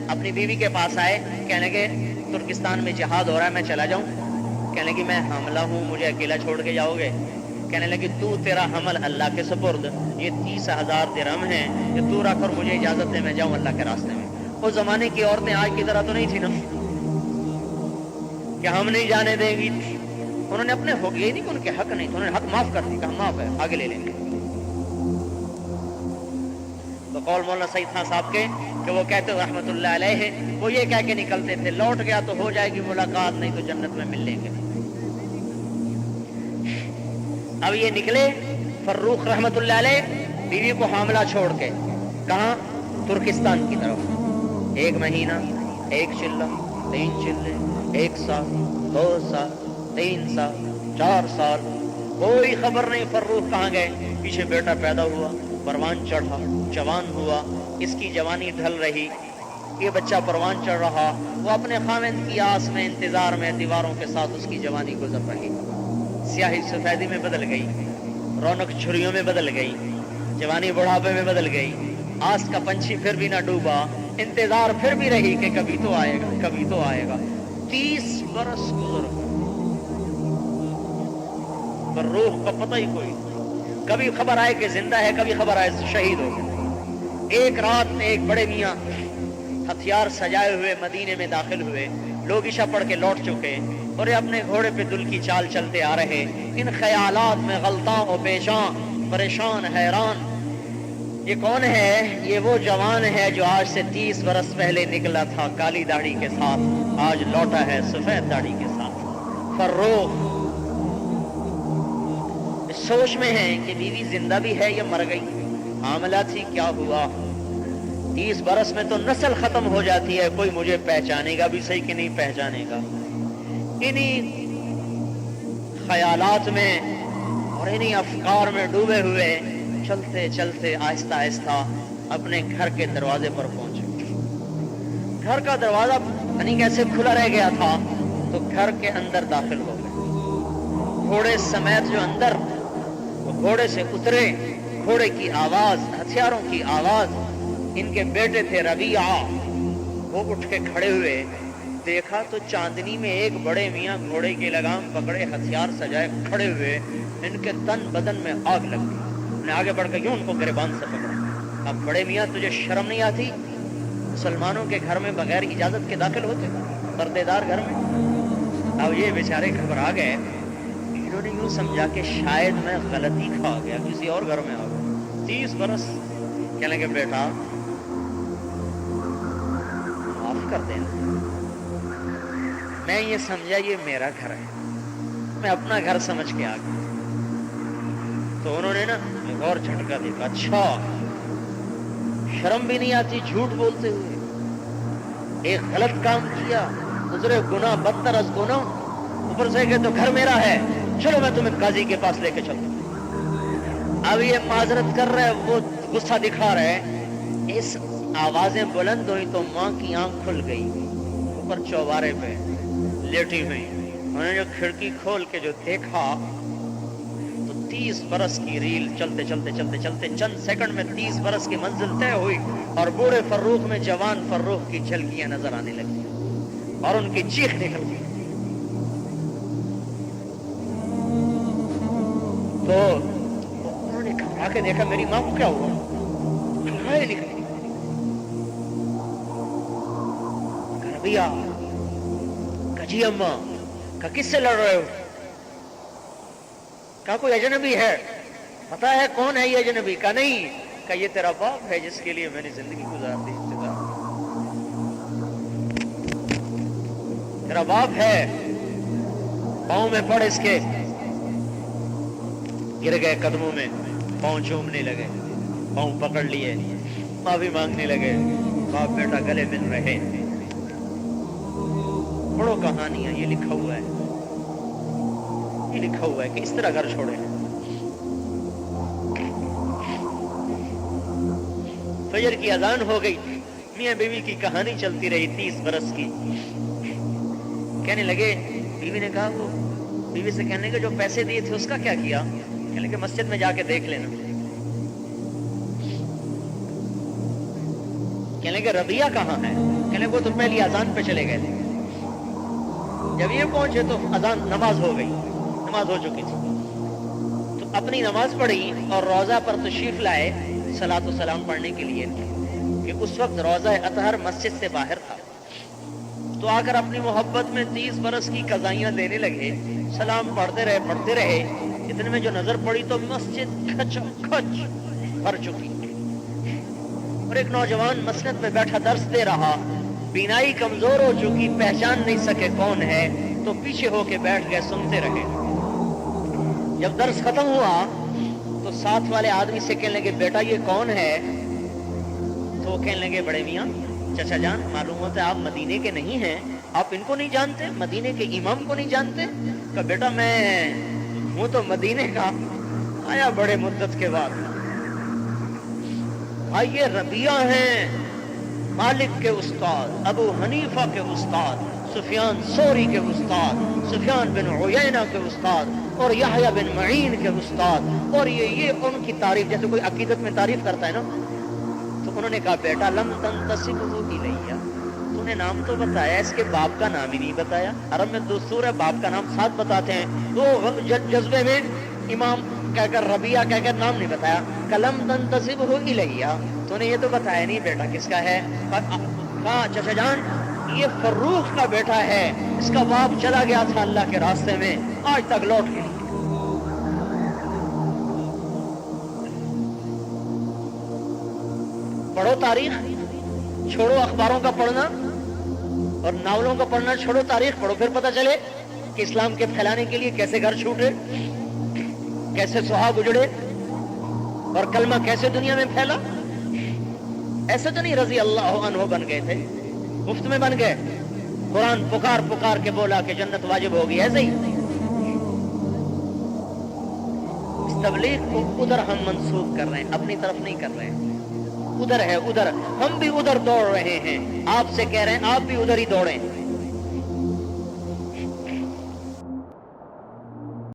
اپنی بیوی کے پاس آئے, کہنے لگے ترکستان میں جہاد ہو رہا ہے, میں چلا جاؤں؟ کہنے لگی میں حاملہ ہوں, مجھے اکیلا چھوڑ کے جاؤ گے؟ کہنے لگی تیرا حمل اللہ کے سپرد, یہ 30,000 درہم ہیں کہ تو رکھ کر مجھے اجازت دے میں جاؤں اللہ کے راستے میں. اس زمانے کی عورتیں آج کی طرح تو نہیں تھی نا کہ ہم نہیں جانے دیں گی. انہوں نے اپنے حق, یہ نہیں کہ ان کے حق نہیں تھے, انہوں نے حق معاف کر دی, کہا معاف ہے, آگے لے لیں گے. تو قول مولانا سعید خان صاحب کے کہ وہ کہتے ہیں رحمت اللہ علیہ, وہ یہ کہہ کے نکلتے تھے لوٹ گیا تو ہو جائے گی ملاقات, نہیں تو جنت میں مل لیں گے. اب یہ نکلے فروخ رحمت اللہ علیہ بیوی کو حاملہ چھوڑ کے, کہاں؟ ترکستان کی طرف. 1 مہینہ, 1 چلہ, 3 چلے, 1 سال, 2 سال, 3 سال, 4 سال, کوئی خبر نہیں فروخ کہاں گئے. پیچھے بیٹا پیدا ہوا, پروان چڑھا, جوان ہوا, اس کی جوانی ڈھل رہی, یہ بچہ پروان چڑھ رہا, وہ اپنے خاوند کی آس میں انتظار میں دیواروں کے ساتھ اس کی جوانی گزر رہی. سیاہی سفیدی میں بدل گئی, رونق جھریوں میں بدل گئی, جوانی بڑھاپے میں بدل گئی. آس کا پنچھی پھر بھی نہ ڈوبا, انتظار پھر بھی رہی کہ کبھی تو آئے گا, کبھی تو آئے گا. 30 برس گزر گئے, پر روح کا پتہ ہی کوئی, کبھی خبر آئے کہ زندہ ہے, کبھی خبر آئے شہید ہو گئے. ایک رات میں ایک بڑے میاں ہتھیار سجائے ہوئے مدینے میں داخل ہوئے. لوگ عشاء پڑھ کے لوٹ چکے اور اپنے گھوڑے پہ دل کی چال چلتے آ رہے. ان خیالات میں غلطاں و پیشاں, پریشان حیران. یہ کون ہے؟ یہ وہ جوان ہے جو آج سے 30 برس پہلے نکلا تھا کالی داڑھی کے ساتھ, آج لوٹا ہے سفید داڑھی کے ساتھ. فروخ اس سوچ میں ہے کہ بیوی زندہ بھی ہے یا مر گئی, حاملہ تھی, کیا ہوا. 30 برس میں تو نسل ختم ہو جاتی ہے, کوئی مجھے پہچانے گا بھی صحیح کہ نہیں پہچانے گا. انہی خیالات میں اور انہی افکار میں ڈوبے ہوئے چلتے چلتے آہستہ آہستہ اپنے گھر کے دروازے پر پہنچے. گھر کا دروازہ نہیں کیسے کھلا رہ گیا تھا تو گھر کے اندر داخل ہو گئے. گھوڑے سمیت جو اندر, وہ گھوڑے سے اترے, گھوڑے کی آواز, ہتھیاروں کی آواز. ان کے بیٹے تھے ربیعہ, وہ اٹھ کے کھڑے ہوئے, دیکھا تو چاندنی میں ایک بڑے میاں گھوڑے کی لگام پکڑے, ہتھیار سجائے کھڑے ہوئے. ان کے تن بدن میں آگ لگ گئی. نے آگے بڑھ کے یوں ان کو گریبان سے پکڑا. اب بڑے میاں تجھے شرم نہیں آتی؟ مسلمانوں کے گھر میں بغیر اجازت کے داخل ہوتے, پردے دار گھر میں. اب یہ بیچارے گھبرا گئے, انہوں نے یوں سمجھا کہ شاید میں غلطی کھا گیا, کسی اور گھر میں آ گیا. 30 برس. کہنے لگے بیٹا معاف کر دینا, میں یہ سمجھا یہ میرا گھر ہے, میں اپنا گھر سمجھ کے آ گیا. تو انہوں نے نا غور جھٹکا دیکھا, اچھا شرم بھی نہیں آتی جھوٹ بولتے ہوئے, ایک غلط کام کیا, گزرے گناہ بدتر از گناہ, اوپر سے کہ تو گھر میرا ہے, چلو میں تمہیں قاضی کے پاس لے کے چلتا ہوں. اب یہ معذرت کر رہے, وہ غصہ دکھا رہے. اس آوازیں بلند ہوئی تو ماں کی آنکھ کھل گئی, اوپر چوبارے پہ لیٹی ہوئی. انہوں نے جو کھڑکی کھول کے جو دیکھا تو 30 برس کی ریل چلتے چلتے چلتے چلتے چند سیکنڈ میں 30 برس کی منزل طے ہوئی, اور بوڑھے فروخ میں جوان فروخ کی جھلکیاں نظر آنے لگی اور ان کی چیخ نکل گئی. تو انہوں نے گھبرا کے دیکھا میری ماں کو کیا ہوا, گھبرائے نکلی. جی اماں کا کس سے لڑ رہے ہو؟ کہا کوئی اجنبی ہے, پتا ہے کون ہے یہ اجنبی؟ کا نہیں. کہ یہ تیرا باپ ہے جس کے لیے میں نے زندگی گزار دی. تیرا باپ ہے. پاؤں میں پڑ اس کے, گر گئے قدموں میں, پاؤں چومنے لگے, پاؤں پکڑ لیے, معافی مانگنے لگے. باپ بیٹا گلے مل رہے. پڑھو کہانیاں, یہ لکھا ہوا ہے, یہ لکھا ہوا ہے کہ اس طرح گھر چھوڑے. فجر کی اذان ہو گئی, میاں بیوی کی کہانی چلتی رہی 30 برس کی. کہنے لگے, بیوی نے کہا, وہ بیوی سے کہنے لگے جو پیسے دیے تھے اس کا کیا کیا؟ کہنے لگے مسجد میں جا کے دیکھ لینا. کہنے لگے ربیہ کہاں ہے؟ کہنے لگے وہ تو پہلی اذان پہ چلے گئے تھے. جب یہ پہنچے تو اذان نماز ہو گئی، نماز ہو چکی تھی. تو اپنی نماز پڑھی اور روضہ پر تشریف لائے صلاۃ و سلام پڑھنے کے لیے کہ اس وقت روضہ اطہر مسجد سے باہر تھا. تو آ کر اپنی محبت میں 30 برس کی قضائیاں دینے لگے. سلام پڑھتے رہے. اتنے میں جو نظر پڑی تو مسجد کھچ کھچ بھر چکی اور ایک نوجوان مسند میں بیٹھا درس دے رہا. بینائی کمزور ہو چکی، پہچان نہیں سکے کون ہے، تو پیچھے ہو کے بیٹھ گئے، سنتے رہے. جب درس ختم ہوا تو ساتھ والے آدمی سے کہنے لگے بیٹا یہ کون ہے؟ تو وہ کہنے لگے بڑے میاں چچا جان معلوم ہوتا ہے آپ مدینے کے نہیں ہیں، آپ ان کو نہیں جانتے، مدینے کے امام کو نہیں جانتے؟ کہ بیٹا میں ہوں تو مدینے کا، آیا بڑے مدت کے بعد. آئیے ربیہ ہیں مالک کے استاد، ابو حنیفہ کے استاد، سفیان ثوری کے استاد، سفیان بن عیینہ کے استاد اور یحییٰ بن معین کے استاد. اور یہ ان کی تعریف جیسے کوئی عقیدت میں تعریف کرتا ہے نا. تو انہوں نے کہا بیٹا لم تنتسبہ الیہ، تو نے نام تو بتایا، اس کے باپ کا نام ہی نہیں بتایا. عرب میں دستور ہے باپ کا نام ساتھ بتاتے ہیں، تو جذبے میں امام کہہ کر ربیہ کہہ کر نام نہیں بتایا. کلم تنتسبہ الیہ، تو نے یہ تو بتایا نہیں بیٹا کس کا ہے. کہا چچا جان یہ فروخ کا بیٹا ہے، اس کا باپ چلا گیا تھا اللہ کے راستے میں، آج تک لوٹ گیا. پڑھو تاریخ، چھوڑو اخباروں کا پڑھنا اور ناولوں کا پڑھنا، چھوڑو تاریخ پڑھو، پھر پتہ چلے کہ اسلام کے پھیلانے کے لیے کیسے گھر چھوٹے، کیسے سہاگ اجڑے اور کلمہ کیسے دنیا میں پھیلا. ایسے تو نہیں رضی اللہ عنہ بن گئے تھے، مفت میں بن گئے. قرآن پکار پکار کے بولا کہ جنت واجب ہوگی، ایسے ہی. اس تبلیغ کو ادھر ہم منسوخ کر رہے ہیں، اپنی طرف نہیں کر رہے ہیں. ادھر ہے ادھر، ہم بھی ادھر دوڑ رہے ہیں. آپ سے کہہ رہے ہیں آپ بھی ادھر ہی دوڑیں.